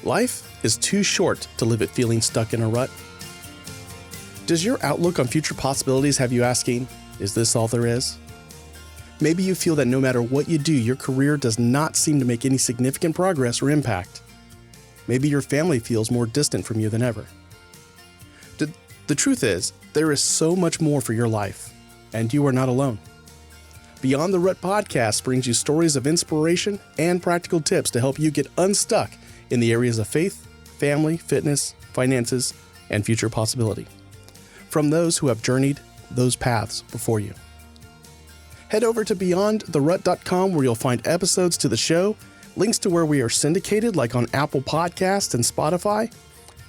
Life is too short to live it feeling stuck in a rut. Does your outlook on future possibilities have you asking, is this all there is? Maybe you feel that no matter what you do, your career does not seem to make any significant progress or impact. Maybe your family feels more distant from you than ever. The truth is, there is so much more for your life, and you are not alone. Beyond the Rut podcast brings you stories of inspiration and practical tips to help you get unstuck in the areas of faith, family, fitness, finances, and future possibility. From those who have journeyed those paths before you. Head over to beyondtherut.com where you'll find episodes to the show, links to where we are syndicated like on Apple Podcasts and Spotify,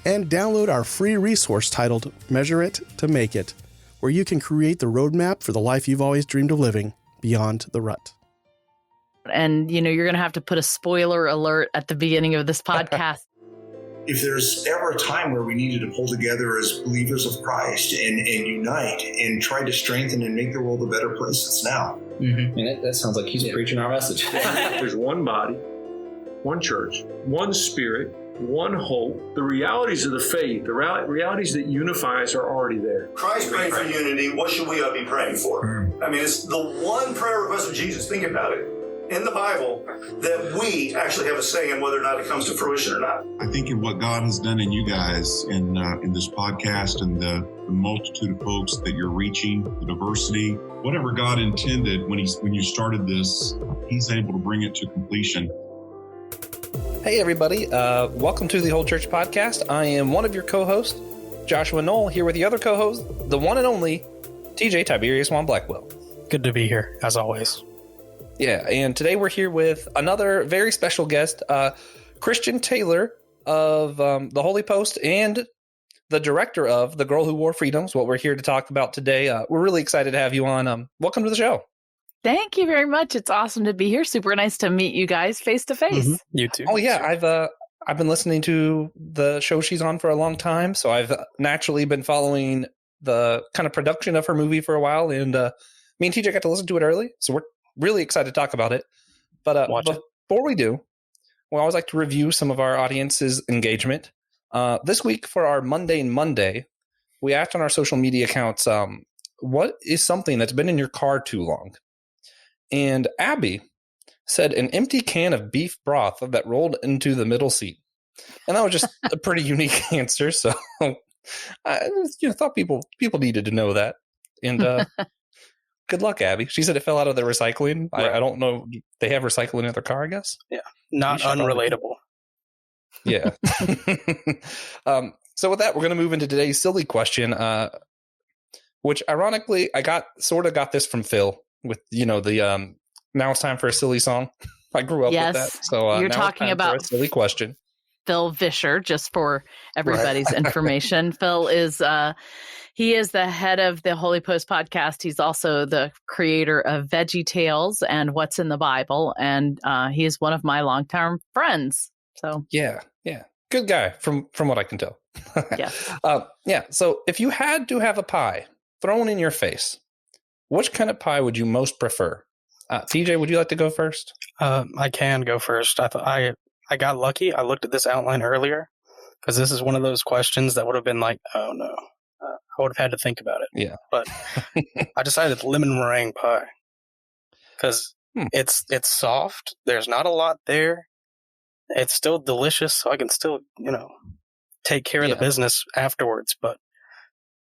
and download our free resource titled Measure It to Make It, where you can create the roadmap for the life you've always dreamed of living beyond the rut. And, you're going to have to put a spoiler alert at the beginning of this podcast. If there's ever a time where we needed to pull together as believers of Christ and unite and try to strengthen and make the world a better place, it's now. Mm-hmm. And that sounds like he's preaching our message. There's one body, one church, one spirit, one hope. The realities of the faith, the realities that unify us are already there. Christ prayed for unity. What should we be praying for? I mean, it's the one prayer request of Jesus. Think about it. In the Bible, that we actually have a say in whether or not it comes to fruition or not. I think in what God has done in you guys in this podcast and the multitude of folks that you're reaching, the diversity, whatever God intended when you started this, He's able to bring it to completion. Hey everybody, welcome to the Whole Church podcast. I am one of your co-hosts, Joshua Knoll, here with the other co-host, the one and only TJ Tiberius Juan Blackwell. Good to be here, as always. Yeah, and today we're here with another very special guest, Christian Taylor of the Holy Post and the director of The Girl Who Wore Freedoms, what we're here to talk about today. We're really excited to have you on. Welcome to the show. Thank you very much. It's awesome to be here. Super nice to meet you guys face to face. You too. Oh yeah, I've been listening to the show she's on for a long time, so I've naturally been following the kind of production of her movie for a while, and me and TJ got to listen to it early, so we're really excited to talk about it. But before we do, we always like to review some of our audience's engagement. This week for our Monday, we asked on our social media accounts, what is something that's been in your car too long? And Abby said an empty can of beef broth that rolled into the middle seat. And that was just a pretty unique answer. So I thought people needed to know that. And good luck, Abby. She said it fell out of the recycling. Right. I don't know. They have recycling in their car, I guess. Yeah. Not unrelatable. Yeah. So with that, we're going to move into today's silly question, which ironically, I got this from Phil with, the now it's time for a silly song. I grew up with that. So you're now talking it's time about for a silly question. Phil Vischer, just for everybody's information. Phil is he is the head of the Holy Post podcast. He's also the creator of Veggie Tales and What's in the Bible, and he is one of my longtime friends. So yeah, good guy from what I can tell. Yeah. So if you had to have a pie thrown in your face, which kind of pie would you most prefer? TJ, would you like to go first? I can go first. I got lucky. I looked at this outline earlier because this is one of those questions that would have been like, oh no, I would have had to think about it. Yeah. But I decided lemon meringue pie because it's soft. There's not a lot there. It's still delicious, so I can still, take care of the business afterwards. But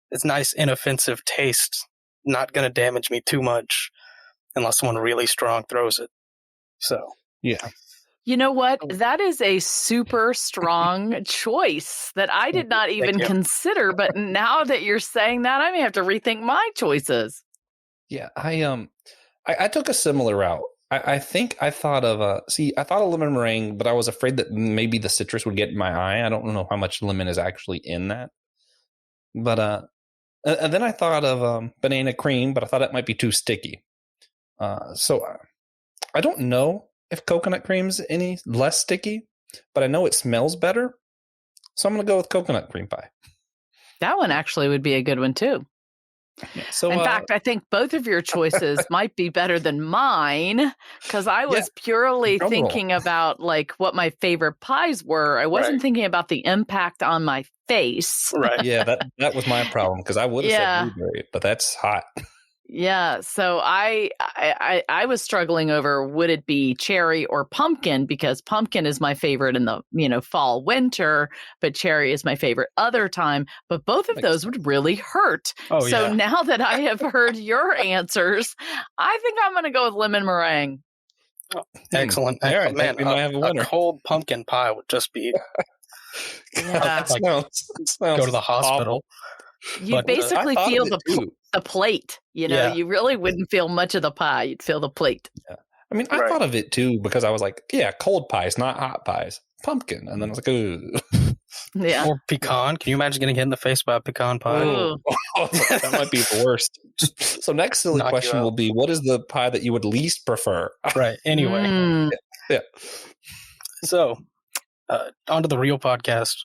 it's nice, inoffensive taste. Not going to damage me too much unless someone really strong throws it. So, yeah. You know what? That is a super strong choice that I did not even consider. But now that you're saying that, I may have to rethink my choices. Yeah, I took a similar route. I think I thought of lemon meringue, but I was afraid that maybe the citrus would get in my eye. I don't know how much lemon is actually in that. But and then I thought of banana cream, but I thought it might be too sticky. So I don't know if coconut cream's any less sticky, but I know it smells better. So I'm going to go with coconut cream pie. That one actually would be a good one too. So, in fact, I think both of your choices might be better than mine, because I was purely thinking about like what my favorite pies were. I wasn't thinking about the impact on my face. Right. Yeah, that was my problem, because I would have said blueberry, but that's hot. Yeah, so I was struggling over would it be cherry or pumpkin, because pumpkin is my favorite in the fall winter, but cherry is my favorite other time. But both of those would really hurt. So now that I have heard your answers, I think I'm going to go with lemon meringue. Excellent. All right, Man, we might have a winner. A cold pumpkin pie would just be Sounds go to the hospital. You basically feel the plate. You really wouldn't feel much of the pie. You'd feel the plate. Yeah. I mean, I thought of it too, because I was like, cold pies, not hot pies. Pumpkin. And then I was like, ooh. Yeah. Or pecan. Can you imagine getting hit in the face by a pecan pie? That might be the worst. So next silly question will be, what is the pie that you would least prefer? Right. Anyway. Yeah. So, onto the real podcast.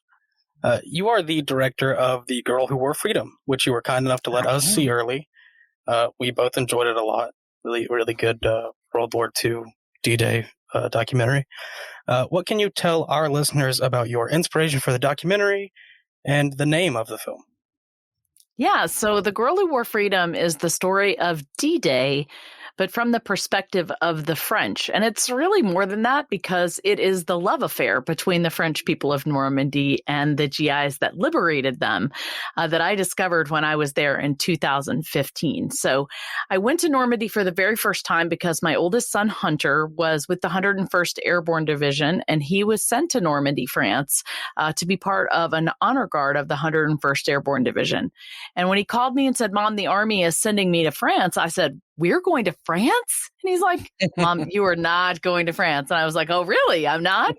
You are the director of The Girl Who Wore Freedom, which you were kind enough to let us see early. We both enjoyed it a lot. Really, really good World War II D-Day documentary. What can you tell our listeners about your inspiration for the documentary and the name of the film? Yeah, so The Girl Who Wore Freedom is the story of D-Day, but from the perspective of the French. And it's really more than that, because it is the love affair between the French people of Normandy and the GIs that liberated them that I discovered when I was there in 2015. So I went to Normandy for the very first time because my oldest son, Hunter, was with the 101st Airborne Division, and he was sent to Normandy, France, to be part of an honor guard of the 101st Airborne Division. And when he called me and said, Mom, the Army is sending me to France, I said, we're going to France? And he's like, Mom, you are not going to France. And I was like, oh, really? I'm not?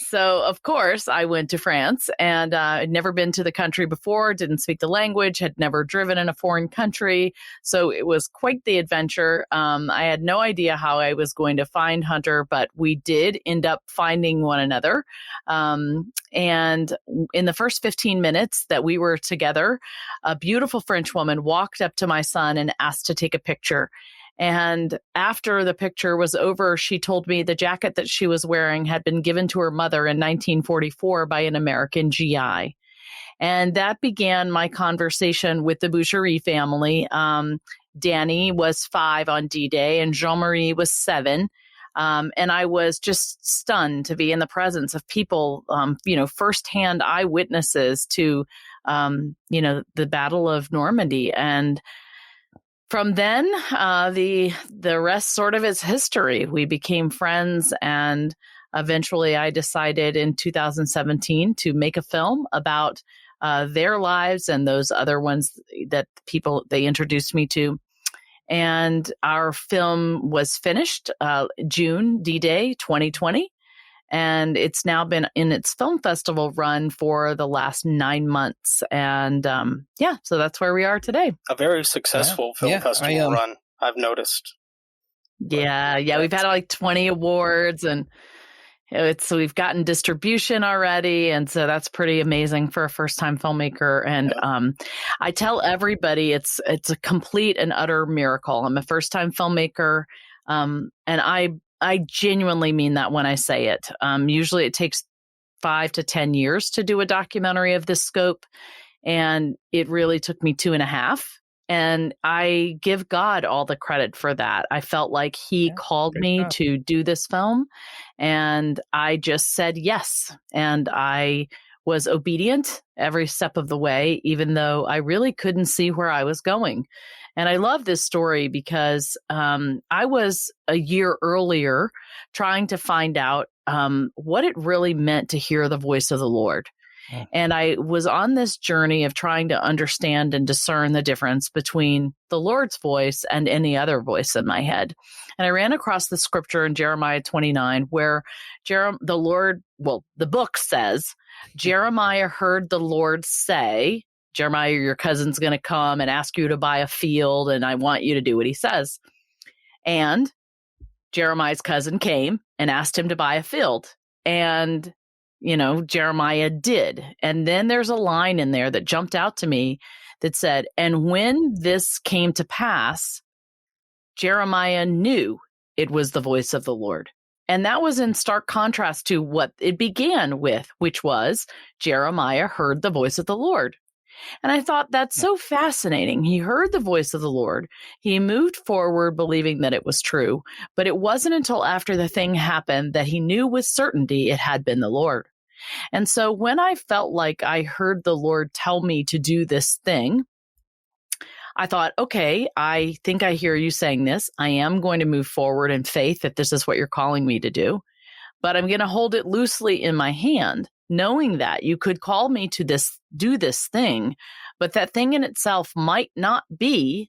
So, of course, I went to France, and I'd never been to the country before, didn't speak the language, had never driven in a foreign country. So it was quite the adventure. I had no idea how I was going to find Hunter, but we did end up finding one another. And in the first 15 minutes that we were together, a beautiful French woman walked up to my son and asked to take a picture. And after the picture was over, she told me the jacket that she was wearing had been given to her mother in 1944 by an American GI. And that began my conversation with the Boucherie family. Danny was 5 on D-Day and Jean-Marie was 7. And I was just stunned to be in the presence of people, firsthand eyewitnesses to, the Battle of Normandy. And from then, the rest sort of is history. We became friends, and eventually I decided in 2017 to make a film about their lives and those other ones that they introduced me to. And our film was finished June, D-Day 2020. And it's now been in its film festival run for the last 9 months. And so that's where we are today. A very successful film festival run, I've noticed. Yeah. We've had like 20 awards, and we've gotten distribution already. And so that's pretty amazing for a first-time filmmaker. And I tell everybody it's a complete and utter miracle. I'm a first-time filmmaker, and I genuinely mean that when I say it. Usually it takes 5 to 10 years to do a documentary of this scope, and it really took me 2.5. And I give God all the credit for that. I felt like he called me to do this film, and I just said yes. And I was obedient every step of the way, even though I really couldn't see where I was going. And I love this story because I was a year earlier trying to find out what it really meant to hear the voice of the Lord. And I was on this journey of trying to understand and discern the difference between the Lord's voice and any other voice in my head. And I ran across the scripture in Jeremiah 29 where the book says, Jeremiah heard the Lord say, Jeremiah, your cousin's going to come and ask you to buy a field, and I want you to do what he says. And Jeremiah's cousin came and asked him to buy a field. And Jeremiah did. And then there's a line in there that jumped out to me that said, "And when this came to pass, Jeremiah knew it was the voice of the Lord." And that was in stark contrast to what it began with, which was Jeremiah heard the voice of the Lord. And I thought, that's so fascinating. He heard the voice of the Lord. He moved forward believing that it was true. But it wasn't until after the thing happened that he knew with certainty it had been the Lord. And so when I felt like I heard the Lord tell me to do this thing, I thought, okay, I think I hear you saying this. I am going to move forward in faith that this is what you're calling me to do, but I'm going to hold it loosely in my hand, knowing that you could call me to do this thing, but that thing in itself might not be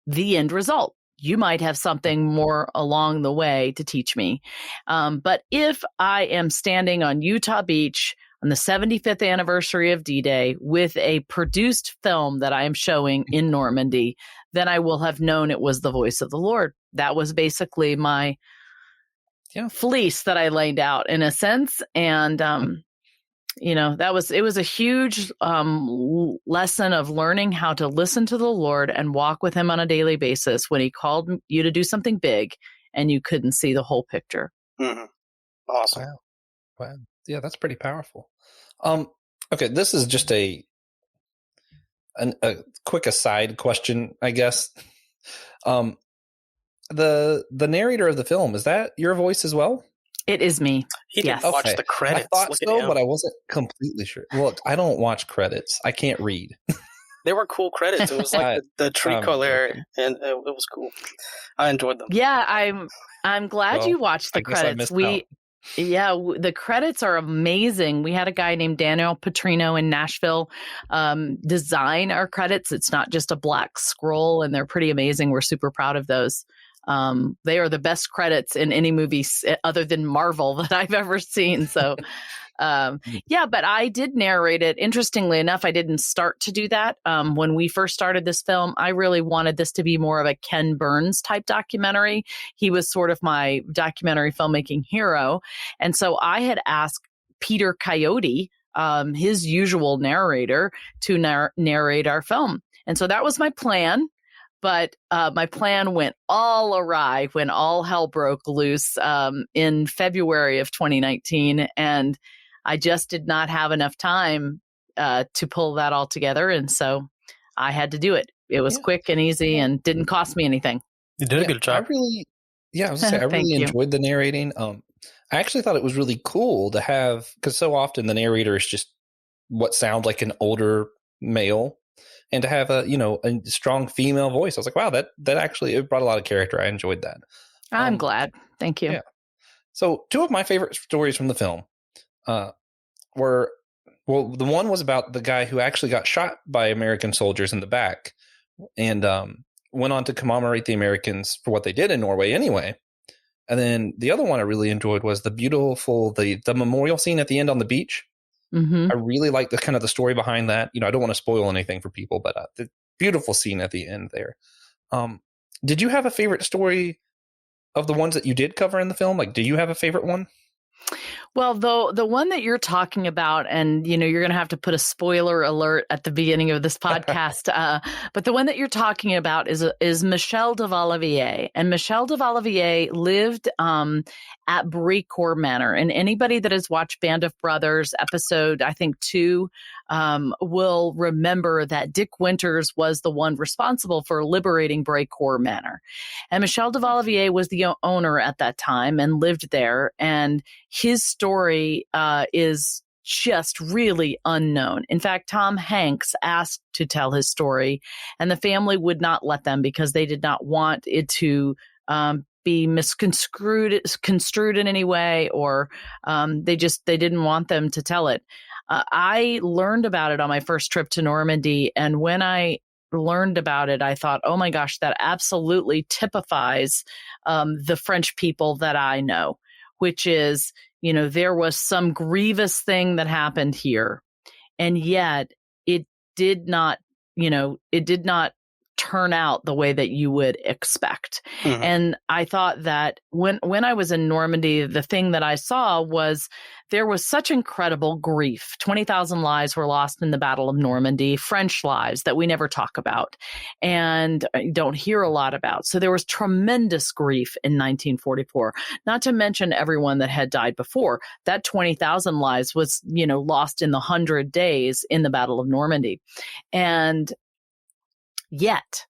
the end result. You might have something more along the way to teach me. But if I am standing on Utah Beach on the 75th anniversary of D-Day with a produced film that I am showing in Normandy, then I will have known it was the voice of the Lord. That was basically my fleece that I laid out in a sense. And, it was a huge lesson of learning how to listen to the Lord and walk with him on a daily basis when he called you to do something big and you couldn't see the whole picture. Mm-hmm. Awesome. Wow. Yeah, that's pretty powerful. Okay, this is just a quick aside question, I guess. The narrator of the film, is that your voice as well? It is me. He didn't watch the credits. I thought so, but I wasn't completely sure. Look, I don't watch credits. I can't read. They were cool credits. It was like the tree color, and it was cool. I enjoyed them. Yeah, I'm glad you watched the credits. The credits are amazing. We had a guy named Daniel Petrino in Nashville design our credits. It's not just a black scroll, and they're pretty amazing. We're super proud of those. They are the best credits in any movie other than Marvel that I've ever seen. So, but I did narrate it. Interestingly enough, I didn't start to do that. When we first started this film, I really wanted this to be more of a Ken Burns type documentary. He was sort of my documentary filmmaking hero. And so I had asked Peter Coyote, his usual narrator, to narrate our film. And so that was my plan. But my plan went all awry when all hell broke loose in February of 2019. And I just did not have enough time to pull that all together. And so I had to do it. It was quick and easy and didn't cost me anything. You did a good job. I really enjoyed the narrating. I actually thought it was really cool to have, because so often the narrator is just what sounds like an older male. And to have a strong female voice, I was like, wow, that actually, it brought a lot of character. I enjoyed that. I'm glad. Thank you. Yeah. So 2 of my favorite stories from the film were, the one was about the guy who actually got shot by American soldiers in the back and went on to commemorate the Americans for what they did in Norway anyway. And then the other one I really enjoyed was the beautiful, the memorial scene at the end on the beach. Mm-hmm. I really like the story behind that. I don't want to spoil anything for people, but the beautiful scene at the end there. Did you have a favorite story of the ones that you did cover in the film? Like, do you have a favorite one? Well, the one that you're talking about, and you're going to have to put a spoiler alert at the beginning of this podcast. But the one that you're talking about is Michel de Vallivier, and Michel de Vallivier lived at Brécourt Manor. And anybody that has watched Band of Brothers episode, I think 2, will remember that Dick Winters was the one responsible for liberating Brécourt Manor. And Michel de Vallivier was the owner at that time and lived there. And his story is just really unknown. In fact, Tom Hanks asked to tell his story, and the family would not let them because they did not want it to be construed in any way, or they didn't want them to tell it. I learned about it on my first trip to Normandy, and when I learned about it, I thought, oh my gosh, that absolutely typifies the French people that I know, which is, there was some grievous thing that happened here, and yet it did not turn out the way that you would expect. Mhm. And I thought that when I was in Normandy, the thing that I saw was there was such incredible grief. 20,000 lives were lost in the Battle of Normandy, French lives that we never talk about and don't hear a lot about. So there was tremendous grief in 1944, not to mention everyone that had died before. That 20,000 lives was, lost in the 100 days in the Battle of Normandy. And yet,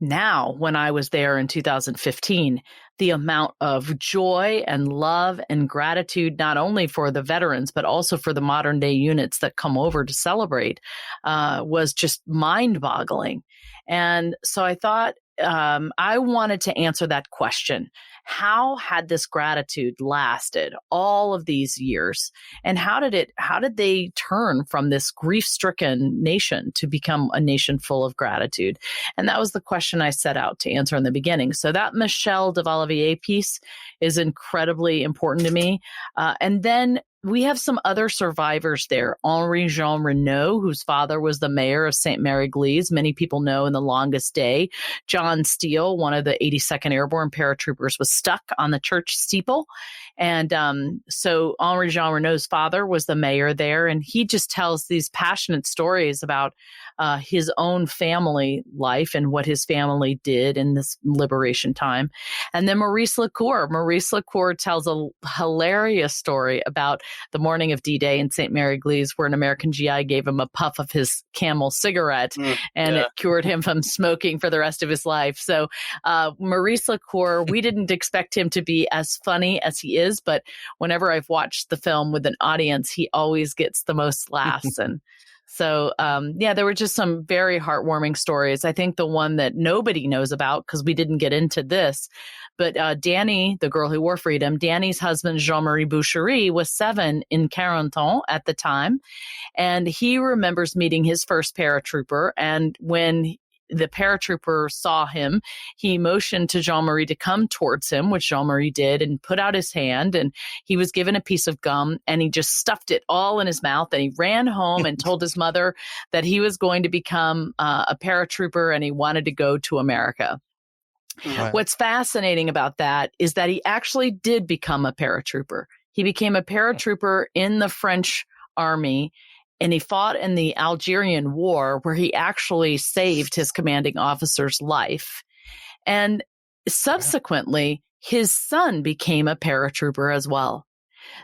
now, when I was there in 2015, the amount of joy and love and gratitude, not only for the veterans, but also for the modern day units that come over to celebrate, was just mind boggling. And so I thought I wanted to answer that question. How had this gratitude lasted all of these years? And how did they turn from this grief-stricken nation to become a nation full of gratitude? And that was the question I set out to answer in the beginning. So that Michel de Vallevier piece is incredibly important to me. And then we have some other survivors there. Henri Jean Renaud, whose father was the mayor of St. Mary-Église, many people know in The Longest Day. John Steele, one of the 82nd Airborne paratroopers, was stuck on the church steeple. And so Henri Jean Renaud's father was the mayor there, and he just tells these passionate stories about his own family life and what his family did in this liberation time. And then Maurice Lecour tells a hilarious story about the morning of D-Day in St. Mary-Église, where an American GI gave him a puff of his Camel cigarette, and it cured him from smoking for the rest of his life. So Maurice Lecour, we didn't expect him to be as funny as he is, but whenever I've watched the film with an audience, he always gets the most laughs. And so, there were just some very heartwarming stories. I think the one that nobody knows about, because we didn't get into this, but Danny, the girl who wore freedom, Danny's husband, Jean-Marie Boucherie, was 7 in Carentan at the time. And he remembers meeting his first paratrooper. And when the paratrooper saw him, he motioned to Jean-Marie to come towards him, which Jean-Marie did, and put out his hand, and he was given a piece of gum, and he just stuffed it all in his mouth, and he ran home and told his mother that he was going to become a paratrooper and he wanted to go to America. Right. What's fascinating about that is that he actually did become a paratrooper. He became a paratrooper in the French army, and he fought in the Algerian War, where he actually saved his commanding officer's life. And subsequently, his son became a paratrooper as well.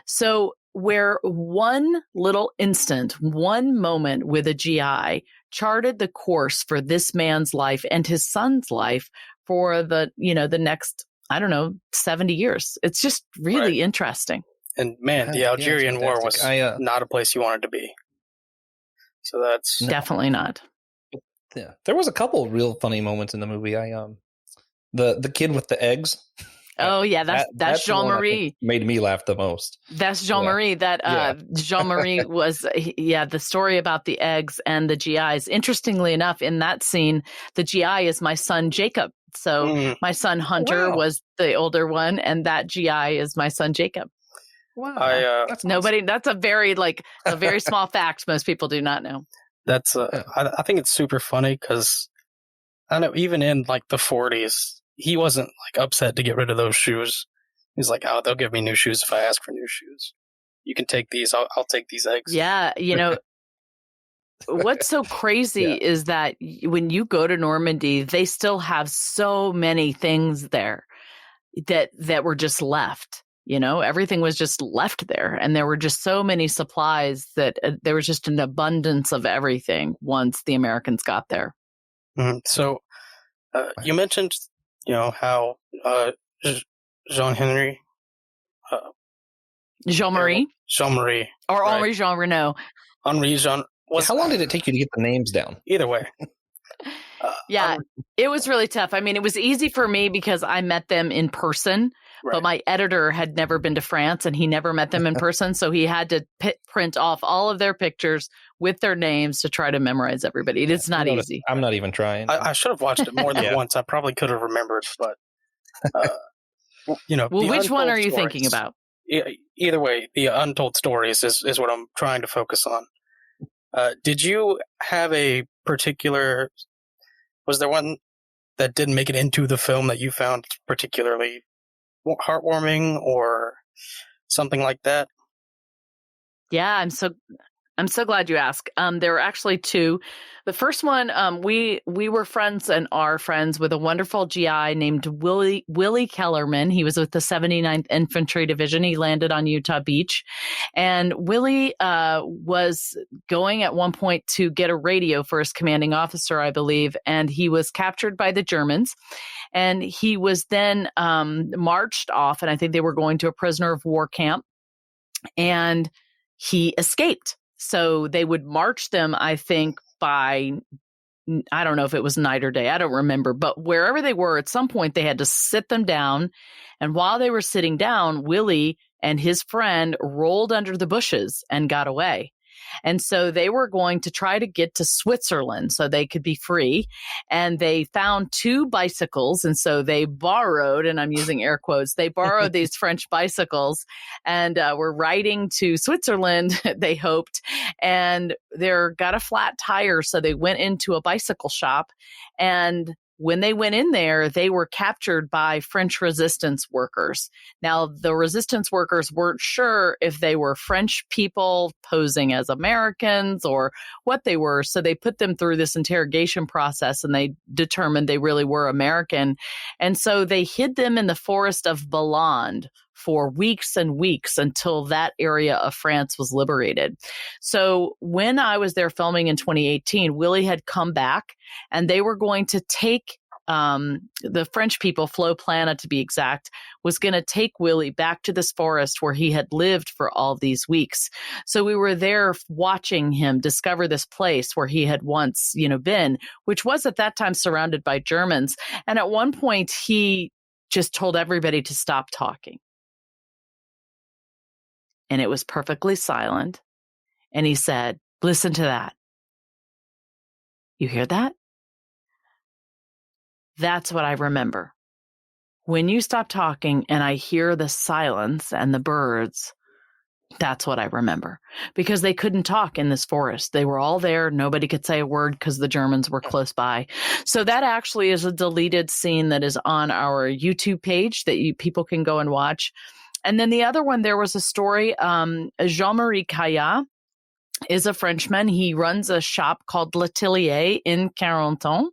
So where one little instant, one moment with a GI charted the course for this man's life and his son's life for the next, 70 years. It's just really interesting. And man, the Algerian War was not a place you wanted to be. So that's definitely not. Yeah, there was a couple real funny moments in the movie. The kid with the eggs. Oh yeah, that's Jean-Marie. Made me laugh the most. That's Jean-Marie. Jean-Marie was the story about the eggs and the GIs. Interestingly enough, in that scene, the GI is my son Jacob. So my son Hunter was the older one, and that GI is my son Jacob. Wow, that's nobody. Awesome. That's a very small fact most people do not know. That's I think it's super funny because I don't know, even in like the 40s, he wasn't like upset to get rid of those shoes. He's like, oh, they'll give me new shoes if I ask for new shoes. You can take these. I'll take these eggs. Yeah, what's so crazy is that when you go to Normandy, they still have so many things there that were just left. Everything was just left there, and there were just so many supplies that there was just an abundance of everything once the Americans got there. Mm-hmm. So you mentioned, how Jean-Marie, or Henri Jean Renaud. Henri Jean. How long did it take you to get the names down? Either way. It was really tough. I mean, it was easy for me because I met them in person. Right. But my editor had never been to France, and he never met them in person. So he had to print off all of their pictures with their names to try to memorize everybody. It's not easy. I'm not even trying. I should have watched it more than once. I probably could have remembered, but Well, which one are you thinking about? Either way, the untold stories is what I'm trying to focus on. Did you have a particular Was there one that didn't make it into the film that you found particularly heartwarming or something like that? Yeah, I'm so glad you asked. There were actually two. The first one, we were friends and are friends with a wonderful GI named Willie Kellerman. He was with the 79th Infantry Division. He landed on Utah Beach. And Willie was going at one point to get a radio for his commanding officer, I believe, and he was captured by the Germans. And he was then marched off, and I think they were going to a prisoner of war camp. And he escaped. So they would march them, I think, by, I don't know if it was night or day. I don't remember. But wherever they were, at some point, they had to sit them down. And while they were sitting down, Willie and his friend rolled under the bushes and got away. And so they were going to try to get to Switzerland so they could be free. And they found two bicycles. And so they borrowed, and I'm using air quotes, they borrowed these French bicycles and were riding to Switzerland, they hoped. And they got a flat tire. So they went into a bicycle shop. And when they went in there, they were captured by French resistance workers. Now, the resistance workers weren't sure if they were French people posing as Americans or what they were. So they put them through this interrogation process and they determined they really were American. And so they hid them in the forest of Balande for weeks and weeks until that area of France was liberated. So when I was there filming in 2018, Willie had come back and they were going to take the French people, Flo Plana to be exact, was going to take Willie back to this forest where he had lived for all these weeks. So we were there watching him discover this place where he had once, been, which was at that time surrounded by Germans. And at one point, he just told everybody to stop talking. And it was perfectly silent. And he said, "Listen to that. You hear that? That's what I remember. When you stop talking and I hear the silence and the birds, that's what I remember." Because they couldn't talk in this forest. They were all there. Nobody could say a word because the Germans were close by. So that actually is a deleted scene that is on our YouTube page that people can go and watch. And then the other one, there was a story, Jean-Marie Caillat is a Frenchman. He runs a shop called L'Atelier in Carentan.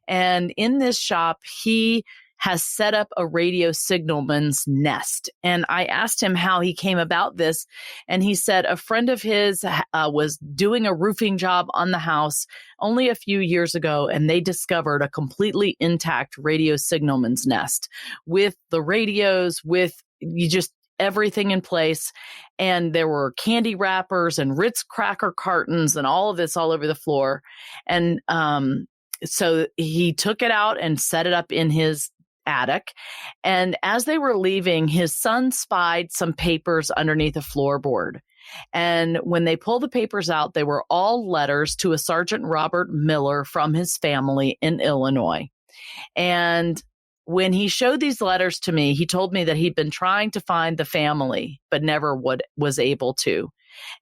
And in this shop, he has set up a radio signalman's nest. And I asked him how he came about this. And he said a friend of his was doing a roofing job on the house only a few years ago, and they discovered a completely intact radio signalman's nest with the radios, with everything in place. And there were candy wrappers and Ritz cracker cartons and all of this all over the floor. And so he took it out and set it up in his attic. And as they were leaving, his son spied some papers underneath a floorboard. And when they pulled the papers out, they were all letters to a Sergeant Robert Miller from his family in Illinois. And when he showed these letters to me, he told me that he'd been trying to find the family, but never was able to.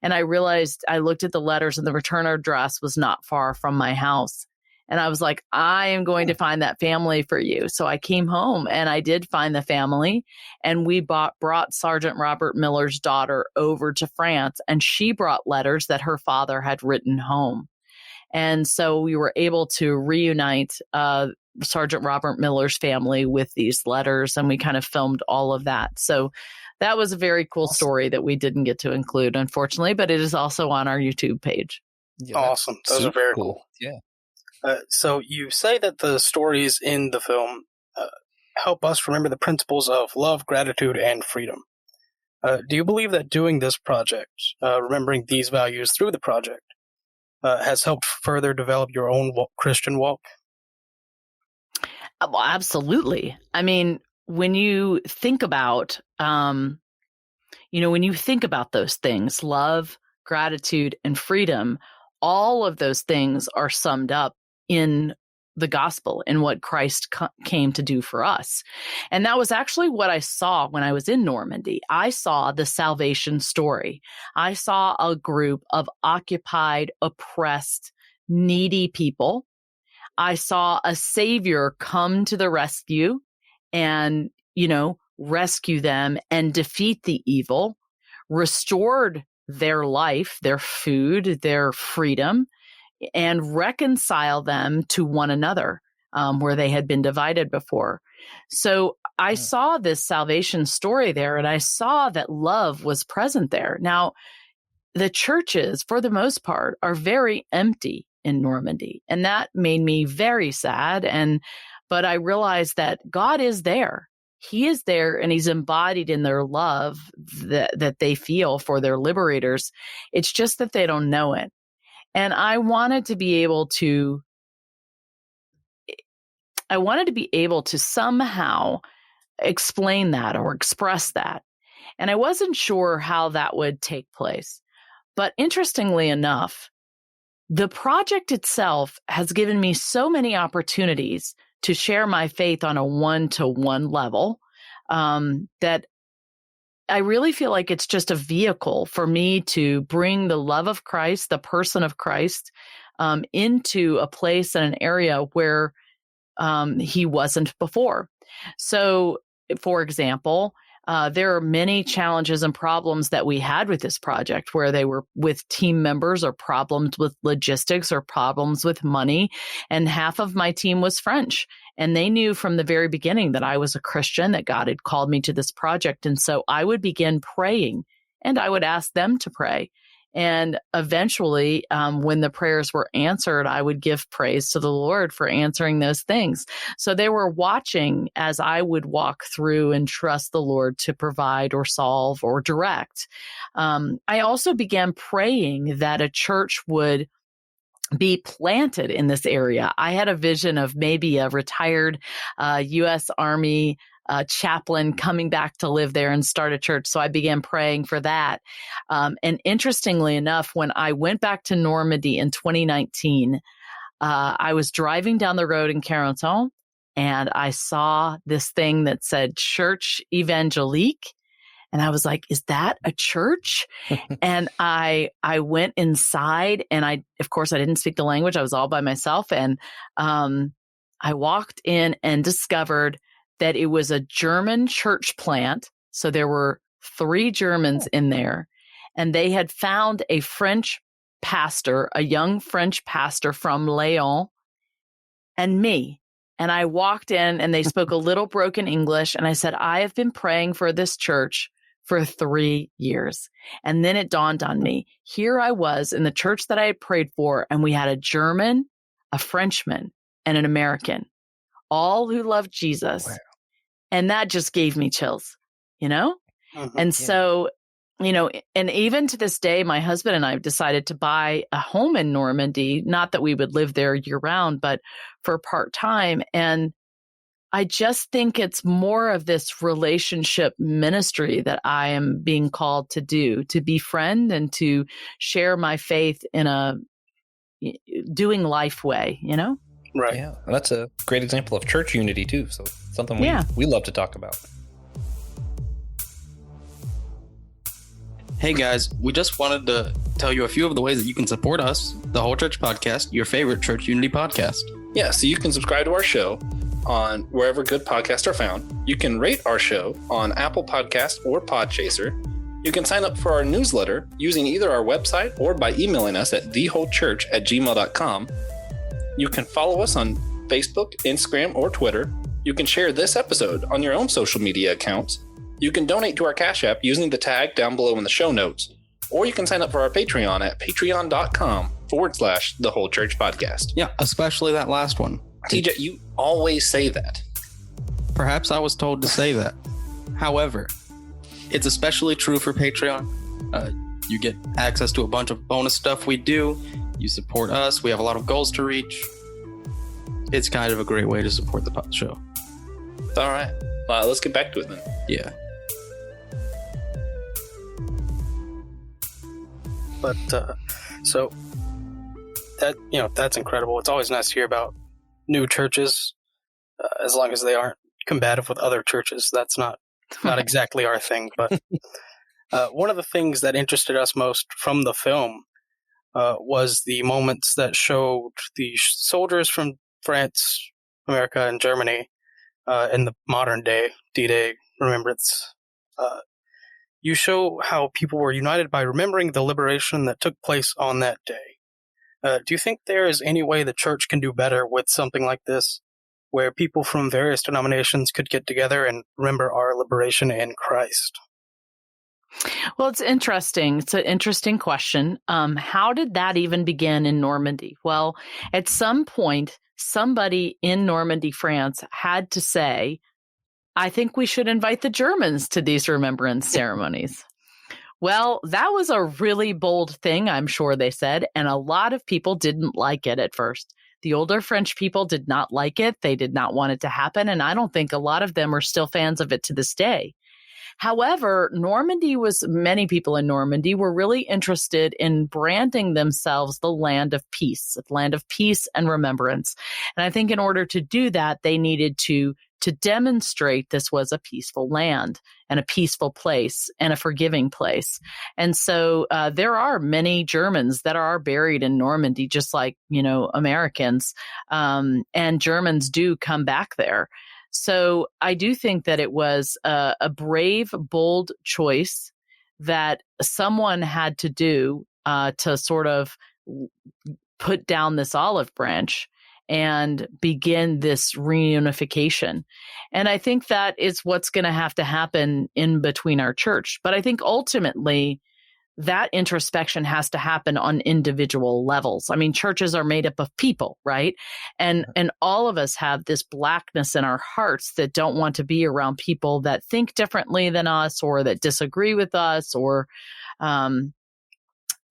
And I realized, I looked at the letters and the return address was not far from my house. And I was like, I am going to find that family for you. So I came home and I did find the family, and we brought Sergeant Robert Miller's daughter over to France, and she brought letters that her father had written home. And so we were able to reunite Sergeant Robert Miller's family with these letters, and we kind of filmed all of that. So that was a very cool story that we didn't get to include, unfortunately, but it is also on our YouTube page. Yeah, awesome. Those are very cool. Yeah. So you say that the stories in the film help us remember the principles of love, gratitude, and freedom. Do you believe that doing this project, remembering these values through the project, has helped further develop your own Christian walk? Well, absolutely. I mean, when you think about, when you think about those things, love, gratitude, and freedom, all of those things are summed up in the gospel and what Christ came to do for us. And that was actually what I saw when I was in Normandy. I saw the salvation story. I saw a group of occupied, oppressed, needy people. I saw a savior come to the rescue and, rescue them and defeat the evil, restored their life, their food, their freedom, and reconcile them to one another where they had been divided before. So I saw this salvation story there, and I saw that love was present there. Now, the churches, for the most part, are very empty in Normandy, and that made me very sad. But I realized that God is there. He is there, and he's embodied in their love that they feel for their liberators. It's just that they don't know it. And I wanted to be able to somehow explain that or express that. And I wasn't sure how that would take place. But interestingly enough, the project itself has given me so many opportunities to share my faith on a one-to-one level that I really feel like it's just a vehicle for me to bring the love of Christ, the person of Christ, into a place and an area where he wasn't before. So, for example, there are many challenges and problems that we had with this project where they were with team members or problems with logistics or problems with money. And half of my team was French. And they knew from the very beginning that I was a Christian, that God had called me to this project. And so I would begin praying and I would ask them to pray. And eventually, when the prayers were answered, I would give praise to the Lord for answering those things. So they were watching as I would walk through and trust the Lord to provide or solve or direct. I also began praying that a church would be planted in this area. I had a vision of maybe a retired U.S. Army chaplain coming back to live there and start a church. So I began praying for that. And interestingly enough, when I went back to Normandy in 2019, I was driving down the road in Carentan and I saw this thing that said Church Evangelique. And I was like, is that a church? And I went inside and of course, I didn't speak the language. I was all by myself. And I walked in and discovered that it was a German church plant. So there were 3 Germans in there, and they had found a French pastor, a young French pastor from Lyon, and me. And I walked in and they spoke a little broken English. And I said, I have been praying for this church for 3 years. And then it dawned on me, here I was in the church that I had prayed for, and we had a German, a Frenchman, and an American, all who loved Jesus. Wow. And that just gave me chills, And so, and even to this day, my husband and I have decided to buy a home in Normandy, not that we would live there year round, but for part-time. And I just think it's more of this relationship ministry that I am being called to do, to befriend and to share my faith in a doing life way, Right. Yeah. And that's a great example of church unity too. So something we love to talk about. Hey guys, we just wanted to tell you a few of the ways that you can support us, the Whole Church Podcast, your favorite church unity podcast. Yeah, so you can subscribe to our show on wherever good podcasts are found. You can rate our show on Apple Podcast or Podchaser. You can sign up for our newsletter using either our website or by emailing us at thewholechurch@gmail.com. You can follow us on Facebook, Instagram, or Twitter. You can share this episode on your own social media accounts. You can donate to our Cashapp using the tag down below in the show notes. Or you can sign up for our Patreon at patreon.com/The Whole Church Podcast. Yeah, especially that last one. TJ, you always say that. Perhaps I was told to say that. However, it's especially true for Patreon. You get access to a bunch of bonus stuff we do. You support us. We have a lot of goals to reach. It's kind of a great way to support the show. All right. Let's get back to it then. Yeah. But so that that's incredible. It's always nice to hear about new churches, as long as they aren't combative with other churches. That's not exactly our thing. But one of the things that interested us most from the film was the moments that showed the soldiers from France, America, and Germany in the modern day D-Day remembrance. You show how people were united by remembering the liberation that took place on that day. Do you think there is any way the church can do better with something like this, where people from various denominations could get together and remember our liberation in Christ? Well, it's interesting. It's an interesting question. How did that even begin in Normandy? Well, at some point, somebody in Normandy, France, had to say, I think we should invite the Germans to these remembrance ceremonies. Well, that was a really bold thing, I'm sure they said, and a lot of people didn't like it at first. The older French people did not like it. They did not want it to happen, and I don't think a lot of them are still fans of it to this day. However, many people in Normandy were really interested in branding themselves the land of peace and remembrance. And I think in order to do that, they needed to demonstrate this was a peaceful land and a peaceful place and a forgiving place. And so there are many Germans that are buried in Normandy, just like, Americans, and Germans do come back there. So I do think that it was a brave, bold choice that someone had to do to sort of put down this olive branch and begin this reunification. And I think that is what's going to have to happen in between our church. But I think ultimately that introspection has to happen on individual levels. I mean, churches are made up of people, right? And all of us have this blackness in our hearts that don't want to be around people that think differently than us or that disagree with us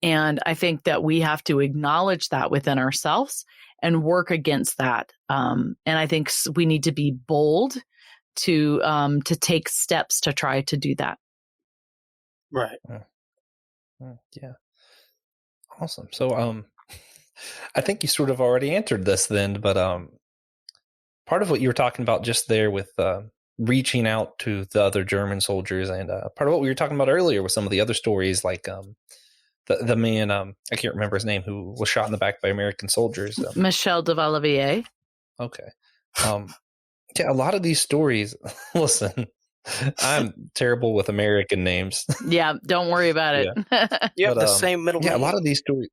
and I think that we have to acknowledge that within ourselves and work against that. And I think we need to be bold to take steps to try to do that. Right. Yeah. Awesome. So, I think you sort of already answered this then, but part of what you were talking about just there with reaching out to the other German soldiers, and part of what we were talking about earlier with some of the other stories, like the man, I can't remember his name, who was shot in the back by American soldiers. Michel de Valavier. Okay. Yeah, a lot of these stories, listen, I'm terrible with American names. Yeah, don't worry about it. You have the same middle name. Yeah, a lot of these stories.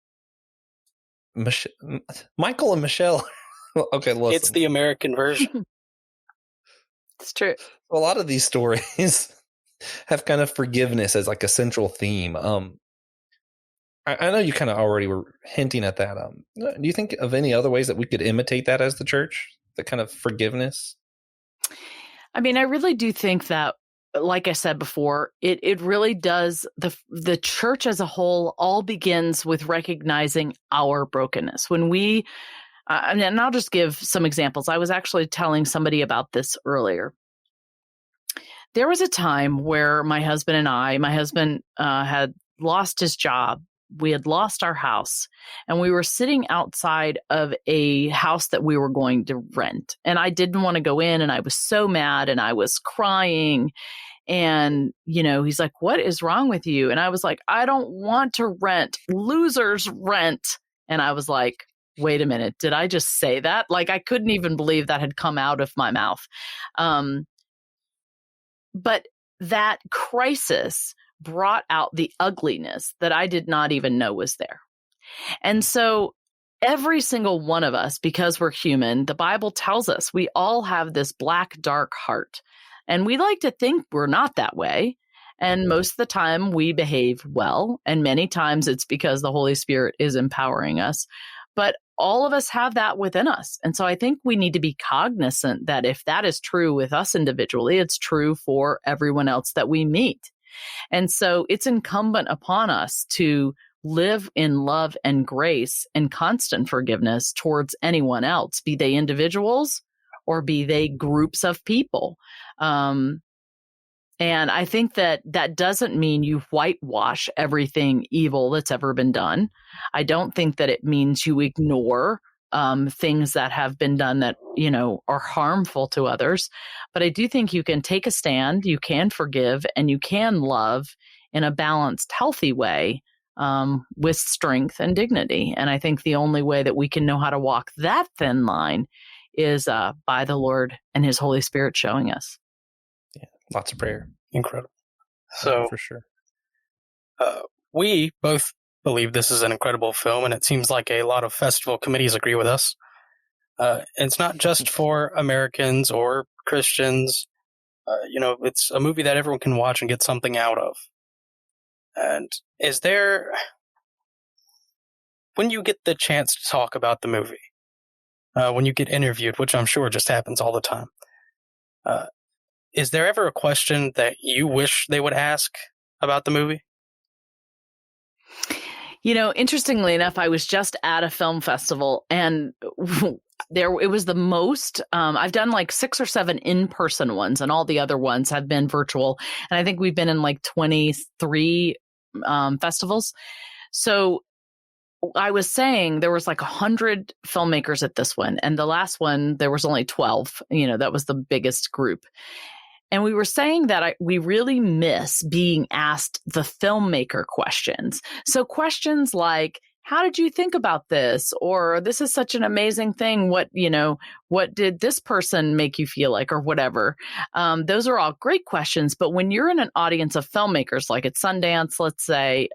Michael and Michelle. Okay, listen. It's the American version. It's true. A lot of these stories have kind of forgiveness as like a central theme. I know you kind of already were hinting at that. Do you think of any other ways that we could imitate that as the church? The kind of forgiveness? I mean, I really do think that, like I said before, it really does. The church as a whole all begins with recognizing our brokenness. When and I'll just give some examples. I was actually telling somebody about this earlier. There was a time where my husband had lost his job. We had lost our house, and we were sitting outside of a house that we were going to rent. And I didn't want to go in, and I was so mad, and I was crying. And, he's like, "What is wrong with you?" And I was like, "I don't want to rent. Losers rent." And I was like, wait a minute, did I just say that? Like, I couldn't even believe that had come out of my mouth. But that crisis brought out the ugliness that I did not even know was there. And so every single one of us, because we're human, the Bible tells us we all have this black, dark heart. And we like to think we're not that way. And most of the time we behave well. And many times it's because the Holy Spirit is empowering us. But all of us have that within us. And so I think we need to be cognizant that if that is true with us individually, it's true for everyone else that we meet. And so it's incumbent upon us to live in love and grace and constant forgiveness towards anyone else, be they individuals or be they groups of people. And I think that doesn't mean you whitewash everything evil that's ever been done. I don't think that it means you ignore things that have been done that, are harmful to others. But I do think you can take a stand, you can forgive, and you can love in a balanced, healthy way with strength and dignity. And I think the only way that we can know how to walk that thin line is by the Lord and his Holy Spirit showing us. Yeah, lots of prayer. Incredible. So, for sure. We both believe this is an incredible film, and it seems like a lot of festival committees agree with us. It's not just for Americans or Christians. It's a movie that everyone can watch and get something out of. And when you get the chance to talk about the movie, when you get interviewed, which I'm sure just happens all the time, is there ever a question that you wish they would ask about the movie? Interestingly enough, I was just at a film festival, and it was the most, I've done like 6 or 7 in-person ones, and all the other ones have been virtual. And I think we've been in like 23 festivals. So I was saying there was like 100 filmmakers at this one, and the last one, there was only 12. That was the biggest group. And we were saying that we really miss being asked the filmmaker questions. So questions like, how did you think about this? Or this is such an amazing thing. What did this person make you feel like, or whatever? Those are all great questions. But when you're in an audience of filmmakers, like at Sundance, let's say,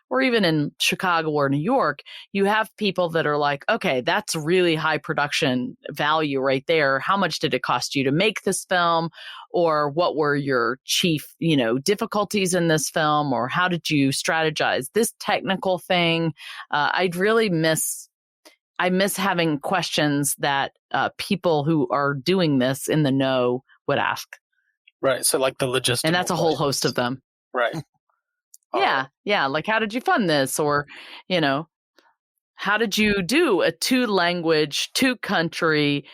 or even in Chicago or New York, you have people that are like, okay, that's really high production value right there. How much did it cost you to make this film? Or what were your chief, difficulties in this film? Or how did you strategize this technical thing? I miss having questions that people who are doing this in the know would ask. Right. So like the logistics. And that's a whole host of them. Right. Yeah. Like, how did you fund this? Or, how did you do a 2-language, 2-country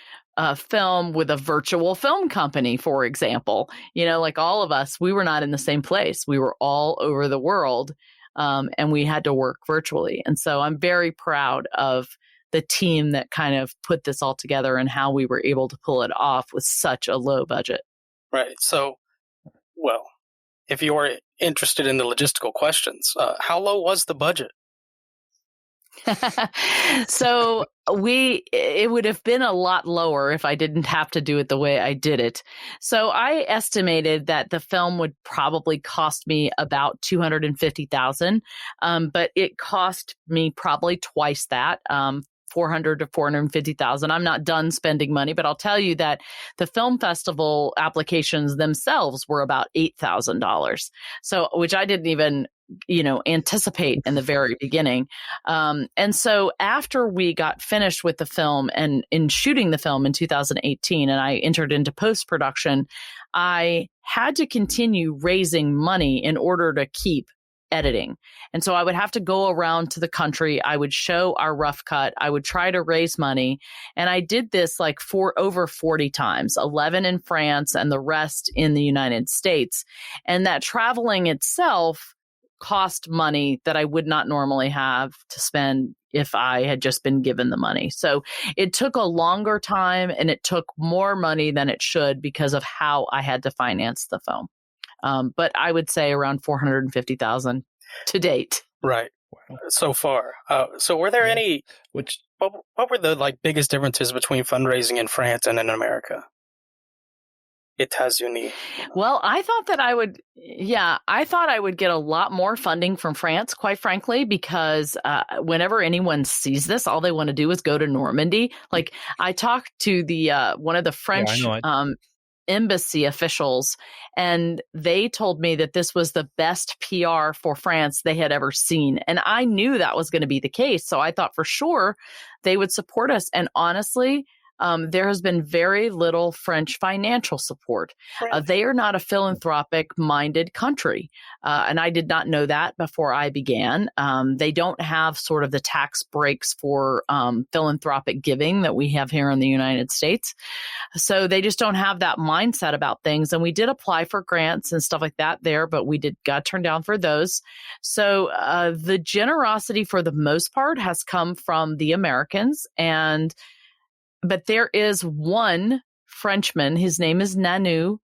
film with a virtual film company, for example? Like all of us, we were not in the same place. We were all over the world, and we had to work virtually. And so I'm very proud of the team that kind of put this all together and how we were able to pull it off with such a low budget. Right. So, if you're interested in the logistical questions, how low was the budget? So it would have been a lot lower if I didn't have to do it the way I did it. So I estimated that the film would probably cost me about $250,000, but it cost me probably twice that. $400,000 to $450,000. I'm not done spending money, but I'll tell you that the film festival applications themselves were about $8,000. So, which I didn't even, anticipate in the very beginning. And so after we got finished with the film and in shooting the film in 2018, and I entered into post-production, I had to continue raising money in order to keep editing. And so I would have to go around to the country. I would show our rough cut. I would try to raise money. And I did this like over 40 times, 11 in France and the rest in the United States. And that traveling itself cost money that I would not normally have to spend if I had just been given the money. So it took a longer time and it took more money than it should because of how I had to finance the film. But I would say around $450,000 to date. Right. So far. So were there any, what were the biggest differences between fundraising in France and in America? États-Unis. Well, I thought that I would get a lot more funding from France, quite frankly, because whenever anyone sees this, all they want to do is go to Normandy. Like I talked to one of the French embassy officials, and they told me that this was the best PR for France they had ever seen. And I knew that was going to be the case. So I thought for sure they would support us. And honestly, there has been very little French financial support. They are not a philanthropic-minded country, and I did not know that before I began. They don't have sort of the tax breaks for philanthropic giving that we have here in the United States. So they just don't have that mindset about things. And we did apply for grants and stuff like that there, but we got turned down for those. So the generosity for the most part has come from the Americans, but there is one Frenchman. His name is Nanu.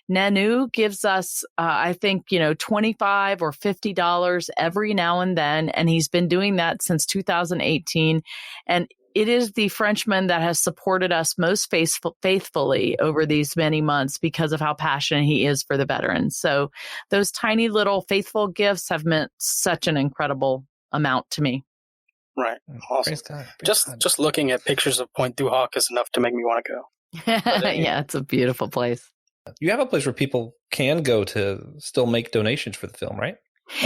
Nanu gives us, I think, $25 or $50 every now and then. And he's been doing that since 2018. And it is the Frenchman that has supported us most faithfully over these many months because of how passionate he is for the veterans. So those tiny little faithful gifts have meant such an incredible amount to me. Right. Awesome. Praise God. Praise God. Just looking at pictures of Point Du Hoc is enough to make me want to go. Yeah, it's a beautiful place. You have a place where people can go to still make donations for the film, right?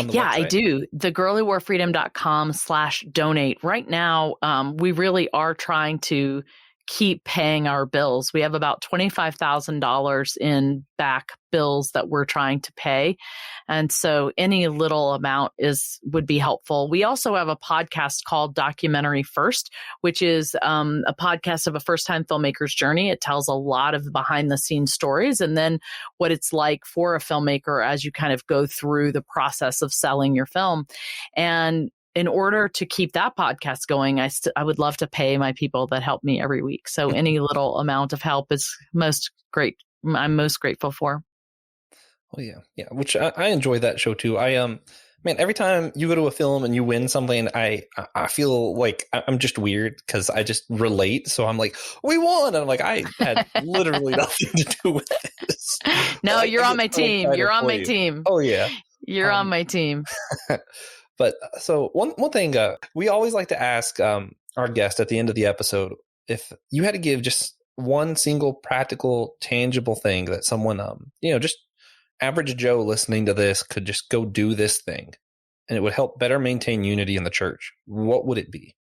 Yeah, I do. thegirlywhoreefreedom.com/donate. Right now, we really are trying to keep paying our bills. We have about $25,000 in back bills that we're trying to pay. And so any little amount would be helpful. We also have a podcast called Documentary First, which is a podcast of a first-time filmmaker's journey. It tells a lot of behind-the-scenes stories and then what it's like for a filmmaker as you kind of go through the process of selling your film. And in order to keep that podcast going, I would love to pay my people that help me every week. So any little amount of help is I'm most grateful for. Oh yeah. Which I enjoy that show too. Man, every time you go to a film and you win something, I feel like I'm just weird because I just relate. So I'm like, we won, and I'm like, I had literally nothing to do with this. No, you're on my team. You're on my team. Oh yeah, you're on my team. But so one thing we always like to ask our guest at the end of the episode, if you had to give just one single practical, tangible thing that someone, just average Joe listening to this could just go do this thing, and it would help better maintain unity in the church, what would it be?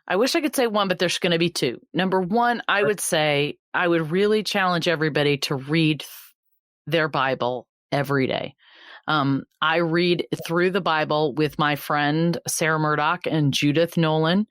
I wish I could say one, but there's going to be two. Number one, I would say I would really challenge everybody to read their Bible every day. I read through the Bible with my friend Sarah Murdoch and Judith Nolan,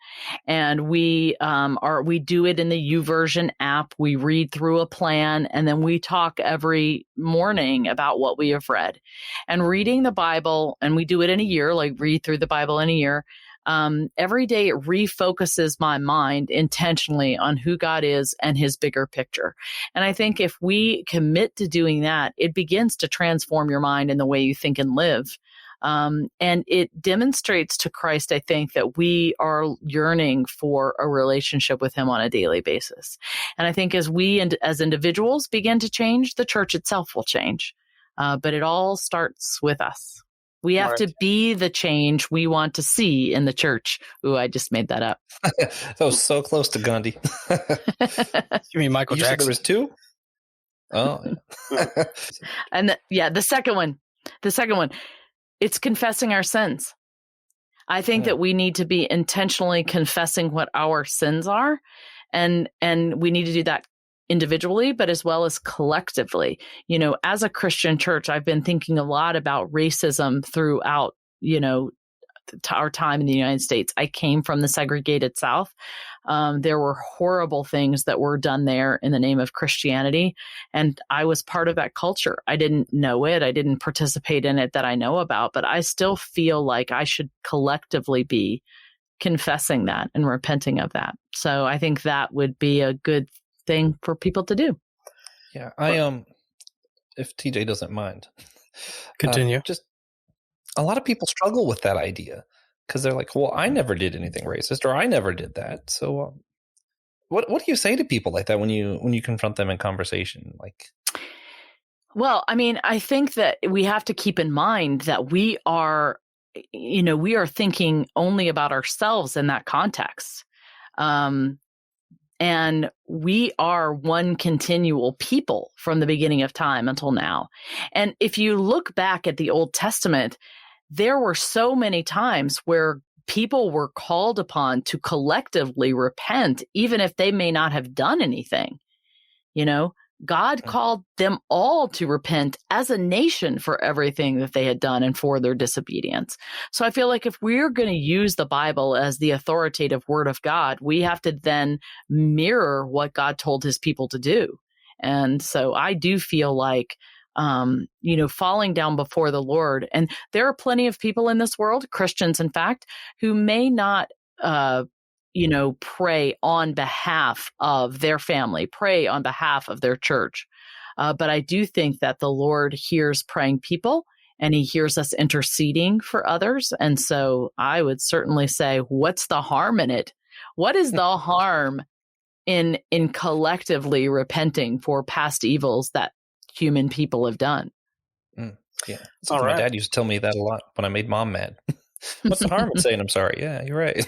and we do it in the YouVersion app. We read through a plan, and then we talk every morning about what we have read. And reading the Bible, and we do it in a year, like read through the Bible in a year. Every day it refocuses my mind intentionally on who God is and his bigger picture. And I think if we commit to doing that, it begins to transform your mind in the way you think and live. And it demonstrates to Christ, I think, that we are yearning for a relationship with him on a daily basis. And I think as we as individuals begin to change, the church itself will change. But it all starts with us. We have to be the change we want to see in the church. Ooh, I just made that up. That was so close to Gandhi. You mean Michael Jackson? Said there was two? Oh, yeah. And the second one, it's confessing our sins. I think that we need to be intentionally confessing what our sins are. And we need to do that individually, but as well as collectively. As a Christian church, I've been thinking a lot about racism throughout, our time in the United States. I came from the segregated South. There were horrible things that were done there in the name of Christianity. And I was part of that culture. I didn't know it. I didn't participate in it that I know about, but I still feel like I should collectively be confessing that and repenting of that. So I think that would be a good thing for people to do. Yeah, if TJ doesn't mind, continue. Just a lot of people struggle with that idea because they're like, "Well, I never did anything racist, or I never did that." So, what do you say to people like that when you confront them in conversation? Well, I think that we have to keep in mind that we are thinking only about ourselves in that context. And we are one continual people from the beginning of time until now. And if you look back at the Old Testament, there were so many times where people were called upon to collectively repent, even if they may not have done anything. God called them all to repent as a nation for everything that they had done and for their disobedience. So I feel like if we're going to use the Bible as the authoritative word of God, we have to then mirror what God told his people to do. And so I do feel like, falling down before the Lord. And there are plenty of people in this world, Christians, in fact, who may not, pray on behalf of their family, pray on behalf of their church. But I do think that the Lord hears praying people and he hears us interceding for others. And so I would certainly say, what's the harm in it What is the harm in collectively repenting for past evils that human people have done? Yeah. My dad used to tell me that a lot when I made mom mad. What's the harm in saying I'm sorry? Yeah, you're right.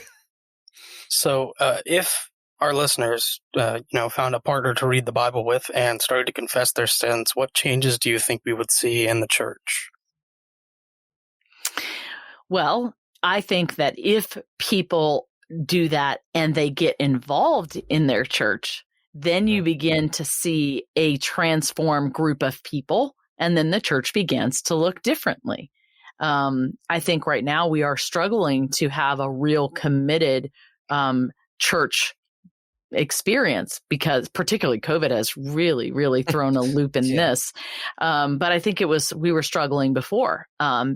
So if our listeners, found a partner to read the Bible with and started to confess their sins, what changes do you think we would see in the church? Well, I think that if people do that and they get involved in their church, then you begin to see a transformed group of people, and then the church begins to look differently. I think right now we are struggling to have a real committed church experience, because particularly COVID has really, really thrown a loop in this. But I think we were struggling before,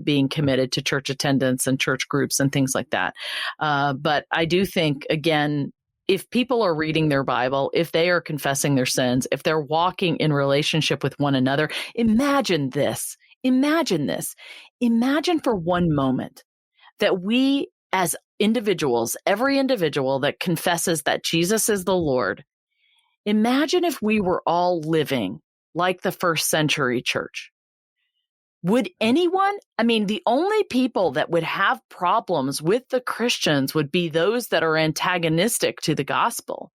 being committed to church attendance and church groups and things like that. But I do think, again, if people are reading their Bible, if they are confessing their sins, if they're walking in relationship with one another, imagine this. Imagine for one moment that we as individuals, every individual that confesses that Jesus is the Lord, imagine if we were all living like the first century church. Would anyone, the only people that would have problems with the Christians would be those that are antagonistic to the gospel.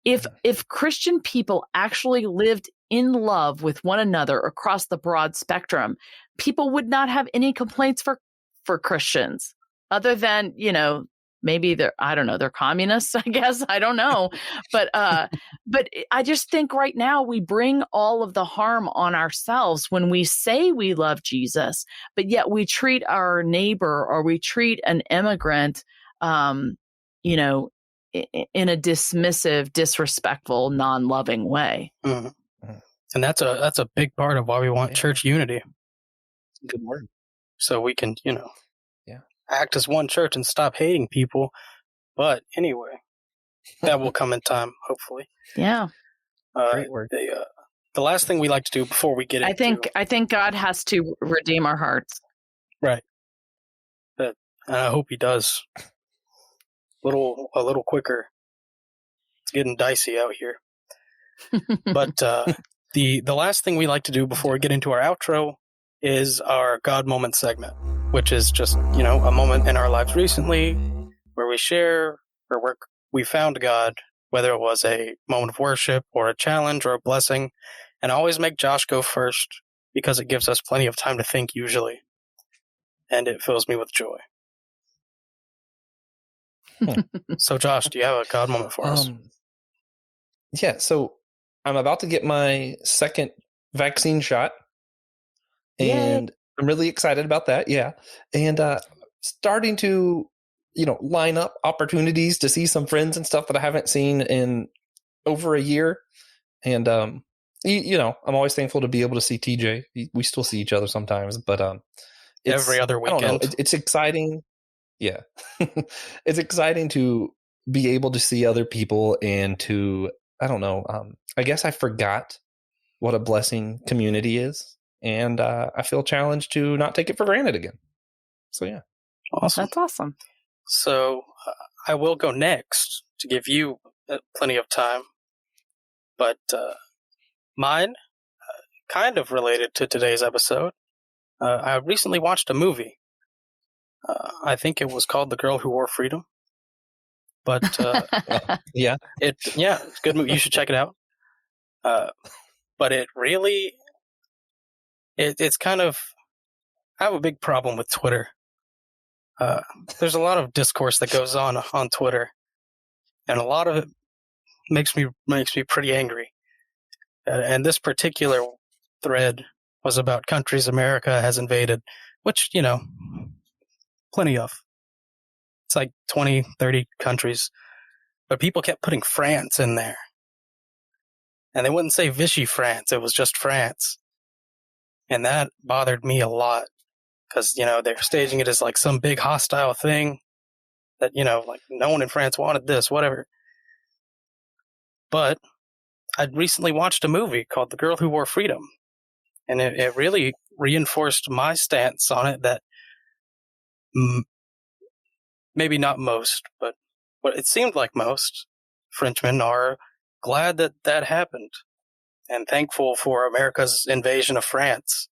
If Christian people actually lived in love with one another across the broad spectrum, people would not have any complaints for Christians, other than, maybe they're communists, I guess. I don't know. But I just think right now we bring all of the harm on ourselves when we say we love Jesus, but yet we treat our neighbor or we treat an immigrant, in a dismissive, disrespectful, non-loving way. Mm-hmm. And that's a big part of why we want church unity. Good word. So we can, act as one church and stop hating people. But anyway, that will come in time, hopefully. Yeah. Great word. The last thing we like to do before we get into... I think God has to redeem our hearts. Right. And I hope he does. A little quicker. It's getting dicey out here. But the last thing we like to do before we get into our outro is our God Moment segment, which is just, a moment in our lives recently where we share or where we found God, whether it was a moment of worship or a challenge or a blessing. And I always make Josh go first because it gives us plenty of time to think usually. And it fills me with joy. So Josh, do you have a God moment for us? Yeah, so I'm about to get my second vaccine shot. And I'm really excited about that. Yeah. And starting to, line up opportunities to see some friends and stuff that I haven't seen in over a year. And, I'm always thankful to be able to see TJ. We still see each other sometimes, but every other weekend. I don't know. It's exciting. Yeah. It's exciting to be able to see other people and to, I guess I forgot what a blessing community is. And I feel challenged to not take it for granted again. So, yeah. Awesome. That's awesome. So I will go next to give you plenty of time. But mine, kind of related to today's episode, I recently watched a movie. I think it was called The Girl Who Wore Freedom. But yeah. It's a good movie. You should check it out. But it really... It's kind of... I have a big problem with Twitter. There's a lot of discourse that goes on Twitter, and a lot of it makes me pretty angry. And this particular thread was about countries America has invaded, which, plenty of. It's like 20, 30 countries. But people kept putting France in there. And they wouldn't say Vichy France, it was just France. And that bothered me a lot. Because, they're staging it as like some big hostile thing. That, like no one in France wanted this, whatever. But I'd recently watched a movie called The Girl Who Wore Freedom. And it really reinforced my stance on it that maybe not most, but but it seemed like most Frenchmen are glad that that happened and thankful for America's invasion of France,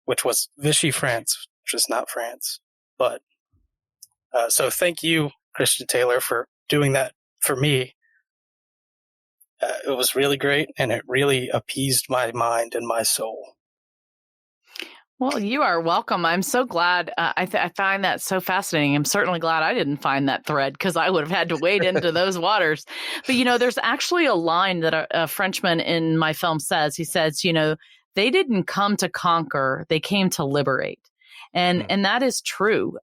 which was Vichy France, which is not France. But so thank you, Christian Taylor, for doing that for me. It was really great, and it really appeased my mind and my soul. Well, you are welcome. I'm so glad. I find that so fascinating. I'm certainly glad I didn't find that thread because I would have had to wade into those waters. But, there's actually a line that a Frenchman in my film says. He says, they didn't come to conquer, they came to liberate. And that is true.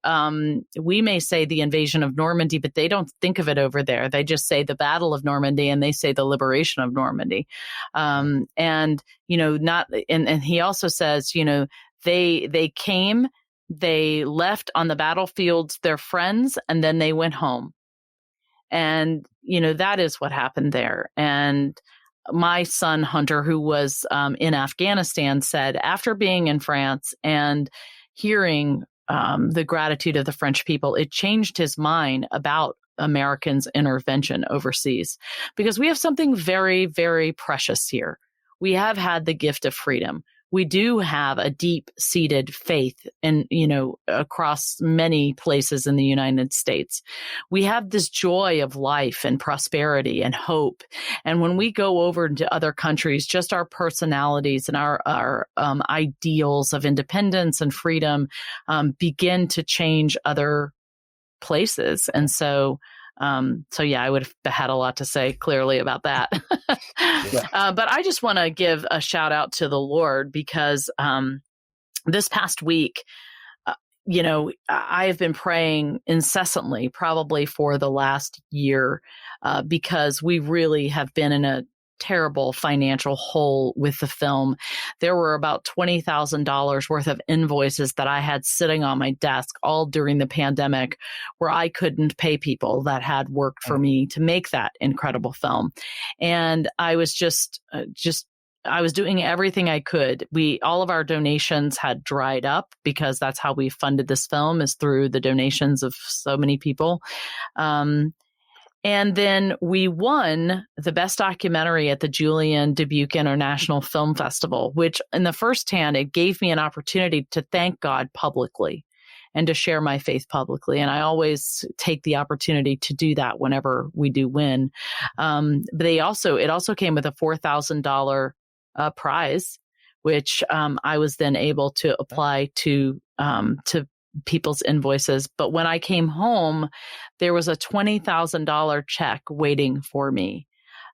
We may say the invasion of Normandy, but they don't think of it over there. They just say the Battle of Normandy, and they say the liberation of Normandy. And he also says, they came, they left on the battlefields their friends, and then they went home. And, that is what happened there. And my son, Hunter, who was in Afghanistan, said after being in France and hearing the gratitude of the French people, it changed his mind about Americans' intervention overseas, because we have something very, very precious here. We have had the gift of freedom. We do have a deep-seated faith in, across many places in the United States. We have this joy of life and prosperity and hope. And when we go over into other countries, just our personalities and our ideals of independence and freedom begin to change other places. And so I would have had a lot to say clearly about that. But I just want to give a shout out to the Lord, because this past week, I have been praying incessantly, probably for the last year, because we really have been in a terrible financial hole with the film. There were about $20,000 worth of invoices that I had sitting on my desk all during the pandemic, where I couldn't pay people that had worked for me to make that incredible film. And I was I was doing everything I could. All of our donations had dried up, because that's how we funded this film, is through the donations of so many people. And then we won the best documentary at the Julian Dubuque International Film Festival, which in the first hand, it gave me an opportunity to thank God publicly and to share my faith publicly. And I always take the opportunity to do that whenever we do win. But it also came with a $4,000 prize, which I was then able to apply to people's invoices. But when I came home, there was a $20,000 check waiting for me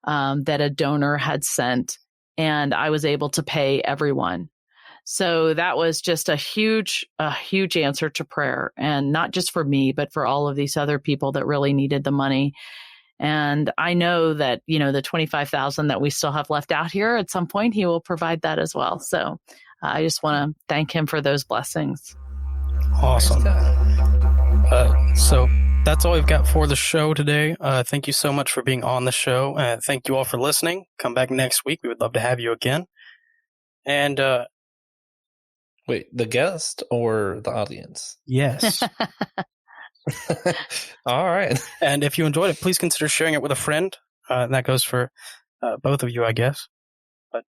that a donor had sent, and I was able to pay everyone. So that was just a huge answer to prayer, and not just for me, but for all of these other people that really needed the money. And I know that, the $25,000 that we still have left out here, at some point, he will provide that as well. So I just want to thank him for those blessings. Awesome. So that's all we've got for the show today. Thank you so much for being on the show. Thank you all for listening. Come back next week. We would love to have you again. And wait, the guest or the audience? Yes. All right. And if you enjoyed it, please consider sharing it with a friend. And that goes for both of you, I guess. But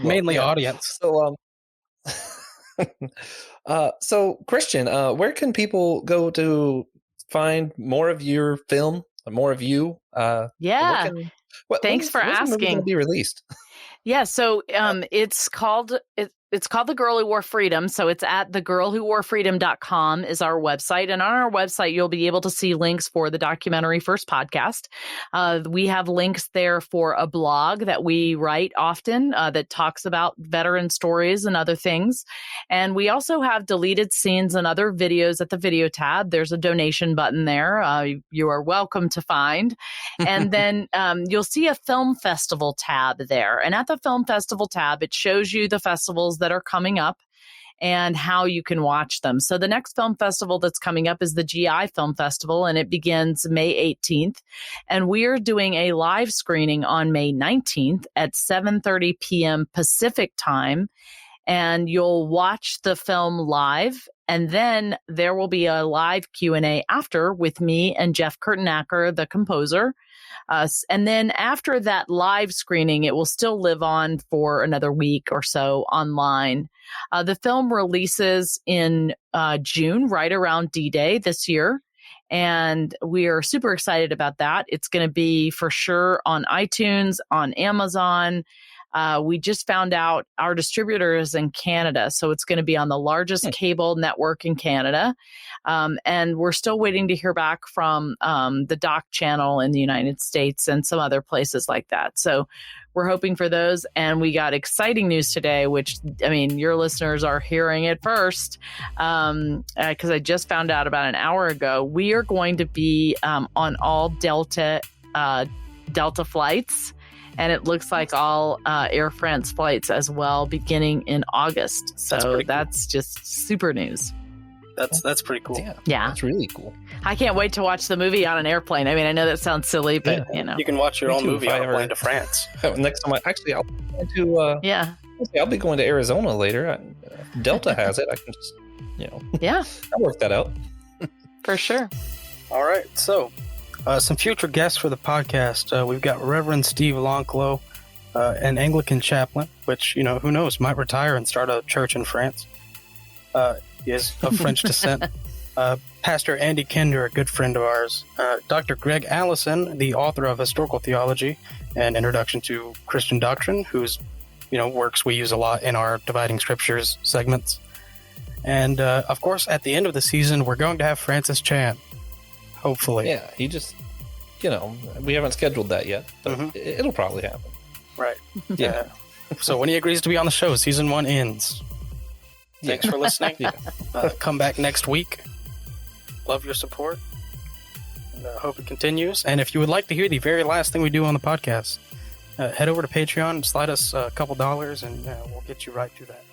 mainly audience. So Christian, where can people go to find more of your film, more of you? Thanks for asking. Be released. Yeah, so it's called The Girl Who Wore Freedom. So it's at thegirlwhoworefreedom.com is our website. And on our website, you'll be able to see links for the Documentary First podcast. We have links there for a blog that we write often that talks about veteran stories and other things. And we also have deleted scenes and other videos at the video tab. There's a donation button there. You are welcome to find. And then you'll see a film festival tab there. And at the film festival tab, it shows you the festivals that are coming up and how you can watch them. So the next film festival that's coming up is the GI Film Festival, and it begins May 18th. And we are doing a live screening on May 19th at 7:30 p.m. Pacific time. and you'll watch the film live. And then there will be a live Q&A after with me and Jeff Kurtenacker, the composer. And then after that live screening, it will still live on for another week or so online. The film releases in June, right around D-Day this year. And we are super excited about that. It's going to be for sure on iTunes, on Amazon. We just found out our distributor is in Canada, so it's going to be on the largest cable network in Canada. And we're still waiting to hear back from the Doc channel in the United States and some other places like that. So we're hoping for those. And we got exciting news today, which, I mean, your listeners are hearing it first, because I just found out about an hour ago. We are going to be on all Delta flights. And it looks like all Air France flights as well, beginning in August. So that's just super news. That's pretty cool. Yeah. That's really cool. I can't wait to watch the movie on an airplane. I mean, I know that sounds silly, but you know. You can watch your own movie on a plane to France. Next time, I'll be going to, I'll be going to Arizona later. Delta has it. I can just, I'll work that out. For sure. All right. So, some future guests for the podcast. We've got Reverend Steve Lonclo, an Anglican chaplain, which, who knows, might retire and start a church in France. He is of French descent. Pastor Andy Kinder, a good friend of ours. Dr. Greg Allison, the author of Historical Theology and Introduction to Christian Doctrine, whose works we use a lot in our Dividing Scriptures segments. And, of course, at the end of the season, we're going to have Francis Chan. Hopefully. Yeah, he just, we haven't scheduled that yet, but it'll probably happen. Right. Yeah. So when he agrees to be on the show, season 1 ends. Thanks for listening. Come back next week. Love your support. And hope it continues. And if you would like to hear the very last thing we do on the podcast, head over to Patreon, slide us a couple dollars, and we'll get you right to that.